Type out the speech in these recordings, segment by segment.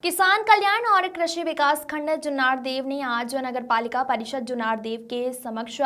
किसान कल्याण और कृषि विकास खंड जुन्नार देव ने आज नगर पालिका परिषद जुन्नार देव के समक्ष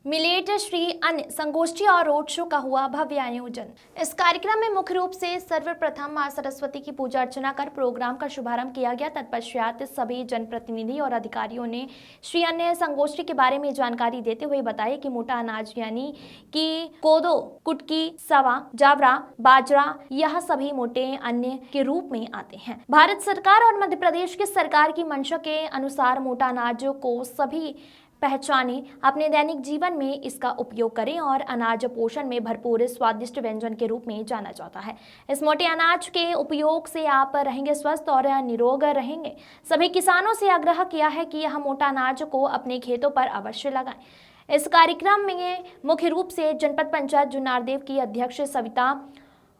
मिलेट श्री अन्न संगोष्ठी और रोड शो का हुआ भव्य आयोजन। इस कार्यक्रम में मुख्य रूप से सर्वप्रथम मां सरस्वती की पूजा अर्चना कर प्रोग्राम का शुभारंभ किया गया। तत्पश्चात सभी जनप्रतिनिधि और अधिकारियों ने श्री अन्न संगोष्ठी के बारे में जानकारी देते हुए बताया कि मोटा अनाज यानी कि कोदो, कुटकी, सवा, जावरा, बाजरा यह सभी मोटे अन्न के रूप में आते हैं। भारत सरकार और मध्य प्रदेश की सरकार की मंशा के अनुसार मोटा अनाज को सभी पहचाने, अपने दैनिक जीवन में इसका उपयोग करें और अनाज पोषण में भरपूर स्वादिष्ट व्यंजन के रूप में जाना जाता है। इस मोटे अनाज के उपयोग से आप रहेंगे स्वस्थ और निरोग रहेंगे। सभी किसानों से आग्रह किया है कि यह मोटा अनाज को अपने खेतों पर अवश्य लगाएं। इस कार्यक्रम में मुख्य रूप से जनपद पंचायत जुन्नार देव की अध्यक्ष सविता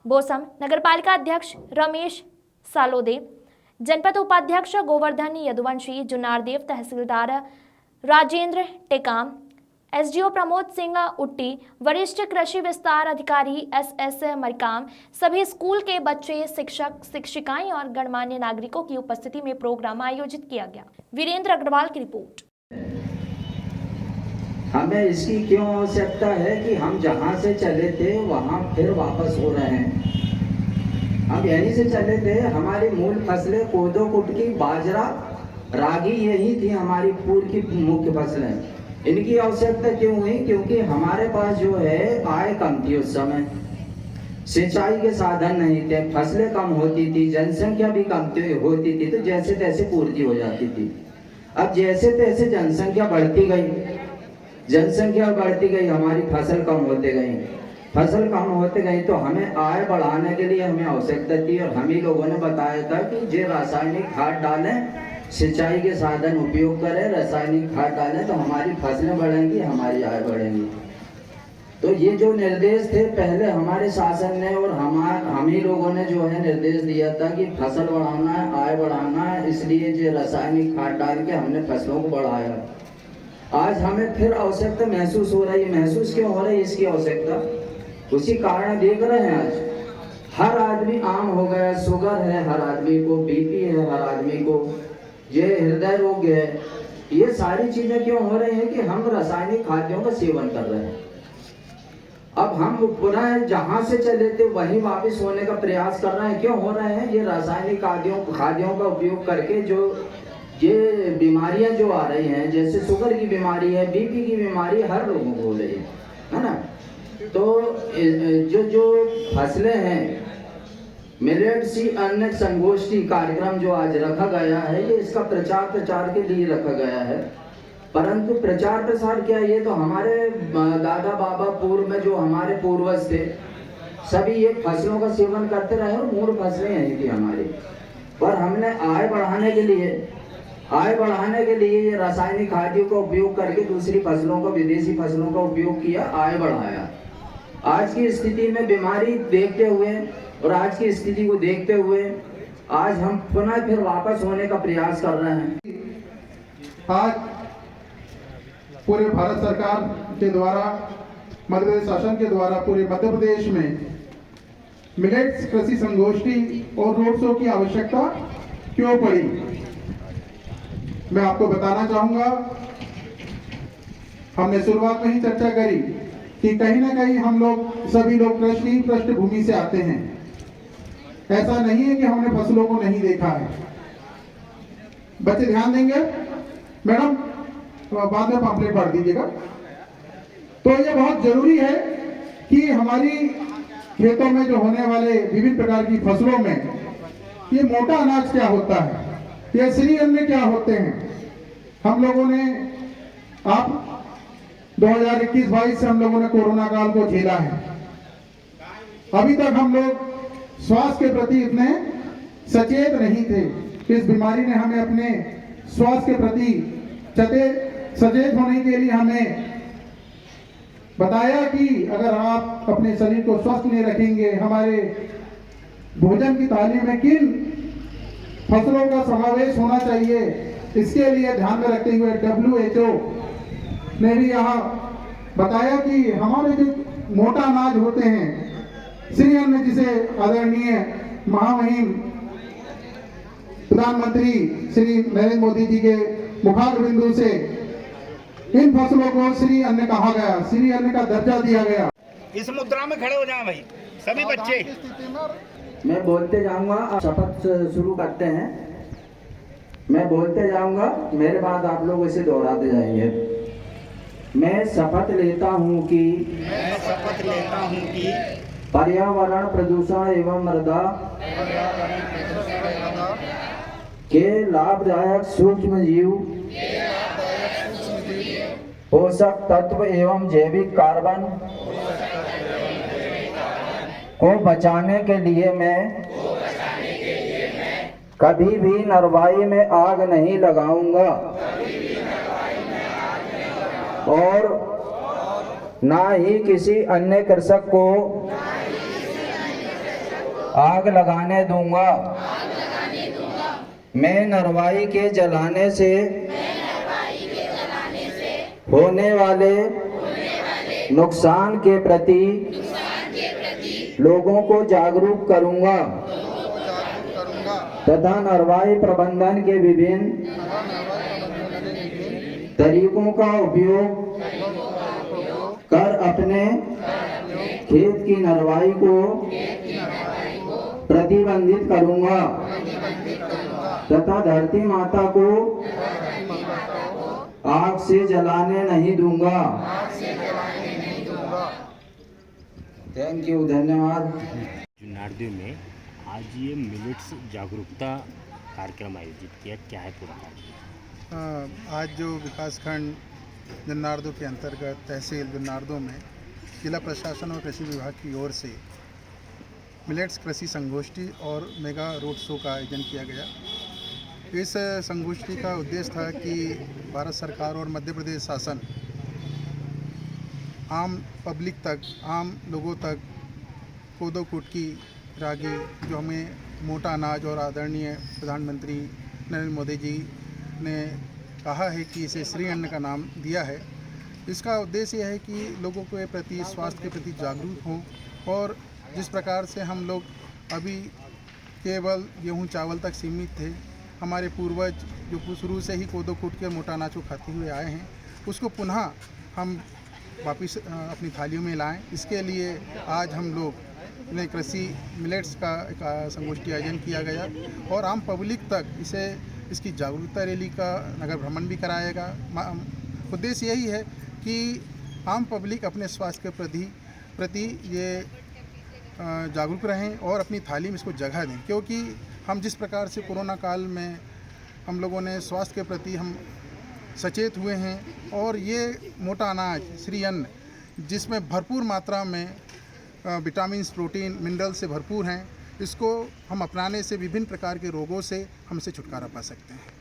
बोसम, नगर पालिका अध्यक्ष रमेश सालोदे, जनपद उपाध्यक्ष गोवर्धन यदुवंशी, जुन्नार देव तहसीलदार राजेंद्र टेकाम, एसडीओ प्रमोद सिंह उट्टी, वरिष्ठ कृषि विस्तार अधिकारी एसएस मरकाम, सभी स्कूल के बच्चे, शिक्षक, शिक्षिकाएं और गणमान्य नागरिकों की उपस्थिति में प्रोग्राम आयोजित किया गया। वीरेंद्र अग्रवाल की रिपोर्ट। हमें इसकी क्यों आवश्यकता है कि हम जहां से चले थे वहां फिर वापस हो रहे हैं। हम यहीं से चले थे। हमारी मूल फसलें कोदो, कुटकी, बाजरा, रागी यही थी हमारी पूर्व की मुख्य फसलें। इनकी आवश्यकता क्यों हुई? क्योंकि हमारे पास जो है आय कम थी उस समय, सिंचाई के साधन नहीं थे, फसलें कम होती थी, जनसंख्या भी कम होती थी, तो जैसे तैसे पूर्ति हो जाती थी। अब जैसे तैसे जनसंख्या बढ़ती गई, हमारी फसल कम होते गई। फसल कम होते गई तो हमें आय बढ़ाने के लिए हमें आवश्यकता थी, और हम ही लोगों ने बताया था कि जो रासायनिक खाद डालें, सिंचाई के साधन उपयोग करें, रासायनिक खाद डालें तो हमारी फसलें बढ़ेंगी, हमारी आय बढ़ेगी। तो ये जो निर्देश थे पहले हमारे शासन ने और हम ही लोगों ने जो है निर्देश दिया था कि फसल बढ़ाना है, आय बढ़ाना है, इसलिए जो रासायनिक खाद डाल के हमने फसलों को बढ़ाया। आज हमें फिर आवश्यकता महसूस हो रही है। महसूस क्यों हो रही है इसकी आवश्यकता? उसी कारण देख रहे हैं आज हर आदमी आम हो गया, शुगर है हर आदमी को, बीपी है हर आदमी को, ये हृदय रोग है। ये सारी चीजें क्यों हो रही हैं कि हम रासायनिक खाद्यों का सेवन कर रहे हैं। अब हम पुनः जहां से चले थे वहीं वापस होने का प्रयास कर रहे हैं। क्यों हो रहे हैं? ये रासायनिक खाद्यों का उपयोग करके जो ये बीमारियां जो आ रही हैं, जैसे शुगर की बीमारी है, बीपी की बीमारी हर लोगों को हो रही है ना। तो जो फसलें हैं, मिलेट सी अन्न संगोष्ठी कार्यक्रम जो आज रखा गया है, ये इसका प्रचार के लिए रखा गया है। परंतु प्रचार प्रसार क्या, ये तो हमारे दादा बाबा पूर्व में जो हमारे पूर्वज थे सभी ये फसलों का सेवन करते रहे और मूल फसलें यही थी हमारी। पर हमने आय बढ़ाने के लिए ये रासायनिक खाद्यों का उपयोग करके दूसरी फसलों का, विदेशी फसलों का उपयोग किया, आय बढ़ाया। आज की स्थिति में बीमारी देखते हुए और आज की स्थिति को देखते हुए आज हम पुनः फिर वापस होने का प्रयास कर रहे हैं। आज पूरे भारत सरकार के द्वारा, मध्य प्रदेश शासन के द्वारा पूरे मध्य प्रदेश में मिलेट्स कृषि संगोष्ठी और रोड शो की आवश्यकता क्यों पड़ी, मैं आपको बताना चाहूंगा। हमने शुरुआत में ही चर्चा करी कि कहीं ना कहीं हम लोग सभी लोग कृषि पृष्ठभूमि से आते हैं। ऐसा नहीं है कि हमने फसलों को नहीं देखा है। बच्चे ध्यान देंगे, मैडम बाद में पम्पलेट पढ़ दीजिएगा। तो ये बहुत जरूरी है कि हमारी खेतों में जो होने वाले विभिन्न प्रकार की फसलों में ये मोटा अनाज क्या होता है, ये श्री अन्न क्या होते हैं। हम लोगों ने 2021-22 से हम लोगों ने कोरोना काल को झेला है। अभी तक हम लोग स्वास्थ्य के प्रति इतने सचेत नहीं थे। इस बीमारी ने हमें अपने स्वास्थ्य के प्रति सचेत होने के लिए हमें बताया कि अगर आप अपने शरीर को स्वस्थ नहीं रखेंगे, हमारे भोजन की थाली में किन फसलों का समावेश होना चाहिए, इसके लिए ध्यान में रखते हुए WHO ने भी यहाँ बताया कि हमारे जो मोटा अनाज होते हैं, श्री अन्न जिसे आदरणीय महामहिम प्रधानमंत्री श्री नरेंद्र मोदी जी के मुखार बिंदु से इन फसलों को श्री अन्न कहा गया, श्री अन्न का दर्जा दिया गया। इस मुद्रा में खड़े हो जाएं भाई सभी बच्चे। मैं बोलते जाऊंगा, आप शपथ शुरू करते हैं। मैं बोलते जाऊंगा, मेरे बाद आप लोग इसे दोहराते जाएंगे। मैं शपथ लेता हूं कि पर्यावरण प्रदूषण एवं मृदा के लाभदायक सूक्ष्म जीव, पोषक तत्व एवं जैविक कार्बन को बचाने के लिए मैं कभी भी नरवाई में आग नहीं लगाऊंगा और ना ही किसी अन्य कृषक को आग लगाने दूंगा। मैं नरवाई के जलाने से होने वाले नुकसान के प्रति लोगों को जागरूक करूंगा तथा नरवाई प्रबंधन के विभिन्न तरीकों का उपयोग कर अपने खेत की नरवाई को प्रतिबंधित करूंगा तथा धरती माता को आग से जलाने नहीं दूंगा। थैंक यू, धन्यवाद। जुन्नारदेव में आज ये मिलेट्स जागरूकता कार्यक्रम आयोजित किया, क्या है पूरा कार्यक्रम? आज जो विकासखंड जुन्नारदेव के अंतर्गत तहसील जुन्नारदेव में जिला प्रशासन और कृषि विभाग की ओर से मिलेट्स कृषि संगोष्ठी और मेगा रोड शो का आयोजन किया गया। इस संगोष्ठी का उद्देश्य था कि भारत सरकार और मध्य प्रदेश शासन आम पब्लिक तक, आम लोगों तक कोदो कुटकी रागी, जो हमें मोटा अनाज और आदरणीय प्रधानमंत्री नरेंद्र मोदी जी ने कहा है कि इसे श्री अन्न का नाम दिया है। इसका उद्देश्य यह है कि लोगों के प्रति, स्वास्थ्य के प्रति जागरूक हों और जिस प्रकार से हम लोग अभी केवल गेहूं चावल तक सीमित थे, हमारे पूर्वज जो शुरू से ही कोदो कुटकी और मोटा अनाज को खाते हुए आए हैं, उसको पुनः हम वापस अपनी थालियों में लाएं। इसके लिए आज हम लोग ने कृषि मिलेट्स का एक संगोष्ठी आयोजन किया गया और आम पब्लिक तक इसकी जागरूकता रैली का नगर भ्रमण भी कराएगा। उद्देश्य यही है कि आम पब्लिक अपने स्वास्थ्य के प्रति ये जागरूक रहें और अपनी थाली में इसको जगह दें, क्योंकि हम जिस प्रकार से कोरोना काल में हम लोगों ने स्वास्थ्य के प्रति हम सचेत हुए हैं और ये मोटा अनाज श्री अन्न जिसमें भरपूर मात्रा में विटामिन, प्रोटीन, मिनरल से भरपूर हैं, इसको हम अपनाने से विभिन्न प्रकार के रोगों से हम इसे छुटकारा पा सकते हैं।